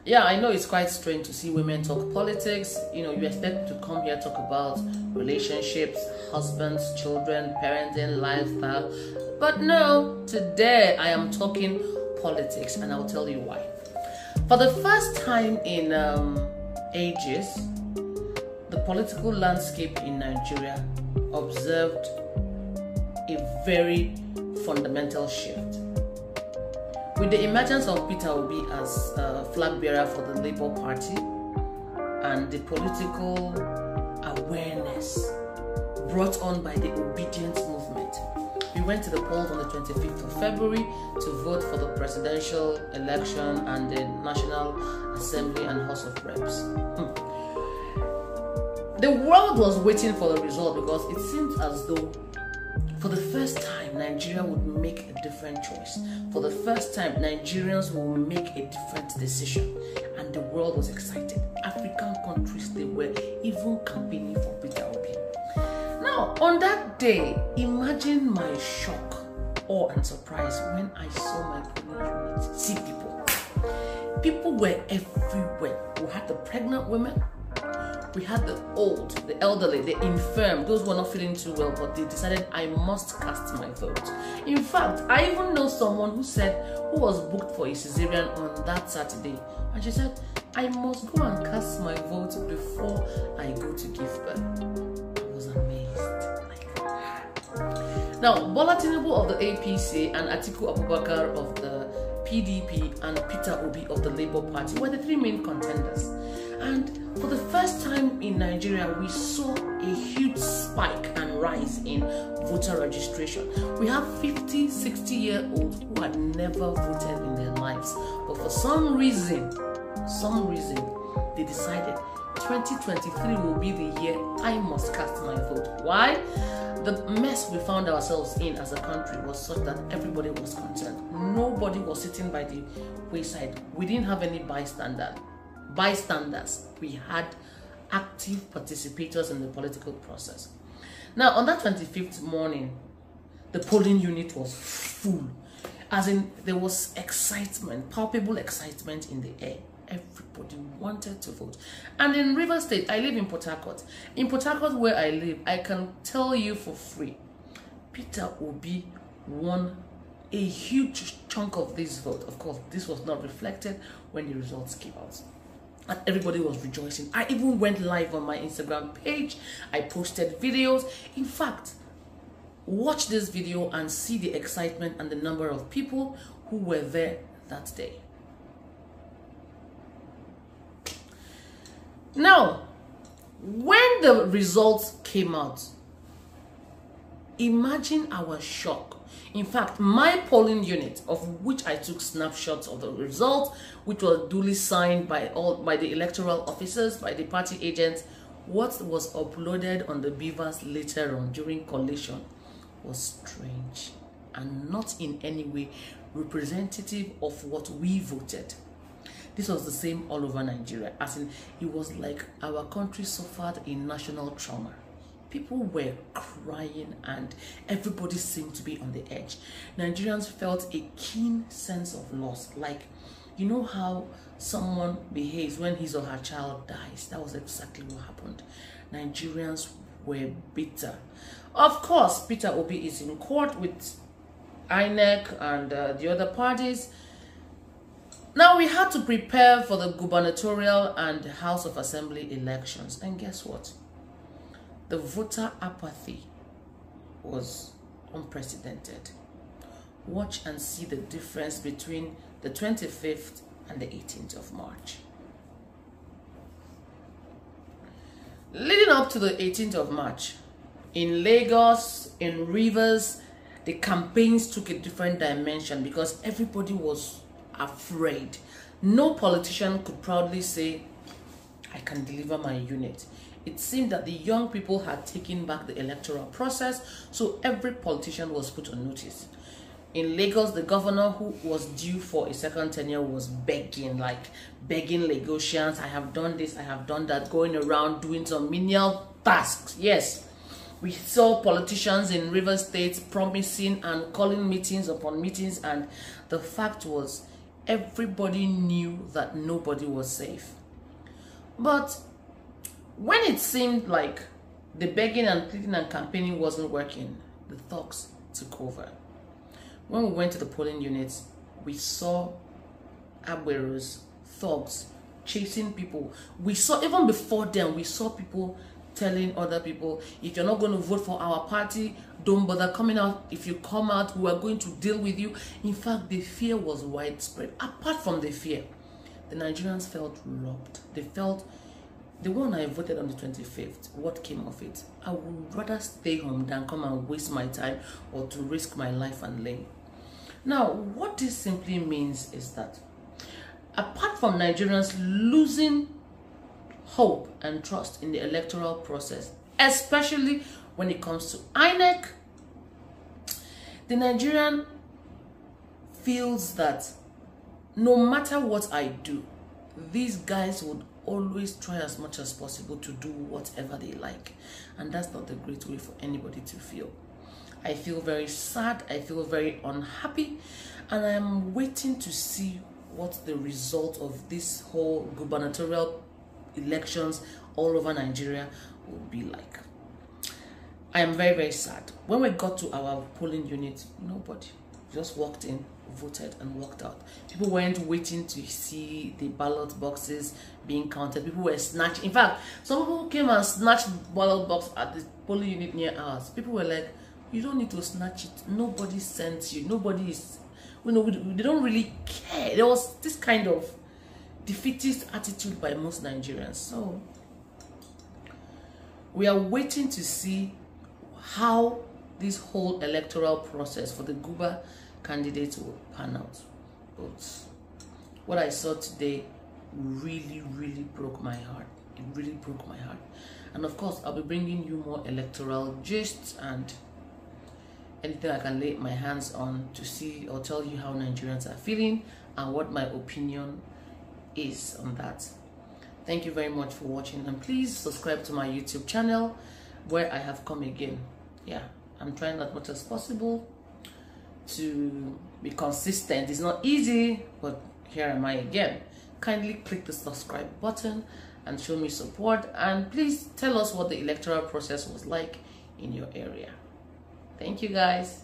Yeah, I know it's quite strange to see women talk politics. You know, you expect to come here talk about relationships, husbands, children, parenting, lifestyle. But no, today I am talking politics, and I'll tell you why. For the first time in ages, the political landscape in Nigeria observed a very fundamental shift. With the emergence of Peter Obi as flag bearer for the Labour Party and the political awareness brought on by the obedience movement, we went to the polls on the 25th of February to vote for the presidential election and the National Assembly and House of Reps. The world was waiting for the result because it seemed as though for the first time, Nigeria would make a different choice. For the first time, Nigerians will make a different decision. And the world was excited. African countries, they were even campaigning for Peter Obi. Now, on that day, imagine my shock, awe, and surprise when I saw my polling unit see people. People were everywhere. We had the pregnant women. We had the old, the elderly, the infirm, those who were not feeling too well, but they decided I must cast my vote. In fact, I even know someone who was booked for a cesarean on that Saturday, and she said, I must go and cast my vote before I go to give birth. I was amazed. Now, Bola Tinubu of the APC and Atiku Abubakar of the PDP and Peter Obi of the Labour Party were the three main contenders. And for the first time in Nigeria, we saw a huge spike and rise in voter registration. We have 50, 60-year-olds who had never voted in their lives. But for some reason, they decided 2023 will be the year I must cast my vote. Why? The mess we found ourselves in as a country was such that everybody was concerned. Nobody was sitting by the wayside. We didn't have any bystanders. We had active participators in the political process. Now, on that 25th morning, the polling unit was full. As in, there was excitement, palpable excitement in the air. Everybody wanted to vote. And in Rivers State, I live in Port Harcourt. In Port Harcourt, where I live, I can tell you for free, Peter Obi won a huge chunk of this vote. Of course, this was not reflected when the results came out. And everybody was rejoicing. I even went live on my Instagram page. I posted videos. In fact, watch this video and see the excitement and the number of people who were there that day. Now, when the results came out, imagine our shock. In fact, my polling unit, of which I took snapshots of the result, which was duly signed by the electoral officers, by the party agents, what was uploaded on the beavers later on during collation was strange and not in any way representative of what we voted. This was the same all over Nigeria, as in it was like our country suffered a national trauma. People were crying and everybody seemed to be on the edge. Nigerians felt a keen sense of loss. Like, you know how someone behaves when his or her child dies? That was exactly what happened. Nigerians were bitter. Of course, Peter Obi is in court with INEC and the other parties. Now we had to prepare for the gubernatorial and House of Assembly elections. And guess what? The voter apathy was unprecedented. Watch and see the difference between the 25th and the 18th of March. Leading up to the 18th of March, in Lagos, in Rivers, the campaigns took a different dimension because everybody was afraid. No politician could proudly say, I can deliver my unit. It seemed that the young people had taken back the electoral process, so every politician was put on notice. In Lagos, the governor who was due for a second tenure was begging Lagosians, I have done this, I have done that, going around doing some menial tasks. Yes, we saw politicians in Rivers State promising and calling meetings upon meetings, and the fact was everybody knew that nobody was safe. But when it seemed like the begging and pleading and campaigning wasn't working, the thugs took over. When we went to the polling units, we saw Agberos, thugs, chasing people. We saw, even before then, we saw people telling other people, if you're not going to vote for our party, don't bother coming out. If you come out, we are going to deal with you. In fact, the fear was widespread. Apart from the fear, the Nigerians felt robbed. They felt, the one I voted on the 25th, what came of it? I would rather stay home than come and waste my time or to risk my life and limb. Now, what this simply means is that apart from Nigerians losing hope and trust in the electoral process, especially when it comes to INEC, the Nigerian feels that no matter what I do, these guys would always try as much as possible to do whatever they like. And that's not a great way for anybody to feel. I feel very sad, I feel very unhappy, and I am waiting to see what the result of this whole gubernatorial elections all over Nigeria will be like. I am very, very sad. When we got to our polling unit, nobody just walked in, voted, and walked out. People weren't waiting to see the ballot boxes being counted. People were snatching. In fact, some people came and snatched ballot box at the polling unit near ours. People were like, you don't need to snatch it. Nobody sent you. Nobody is, they don't really care. There was this kind of defeatist attitude by most Nigerians. So we are waiting to see how this whole electoral process for the Guba candidates will pan out. But what I saw today really, really broke my heart. It really broke my heart. And of course, I'll be bringing you more electoral gists and anything I can lay my hands on to see or tell you how Nigerians are feeling and what my opinion is on that. Thank you very much for watching, and please subscribe to my YouTube channel where I have come again. Yeah, I'm trying as much as possible to be consistent. It's not easy, but here am I again. Kindly click the subscribe button and show me support, and please tell us what the electoral process was like in your area. Thank you guys.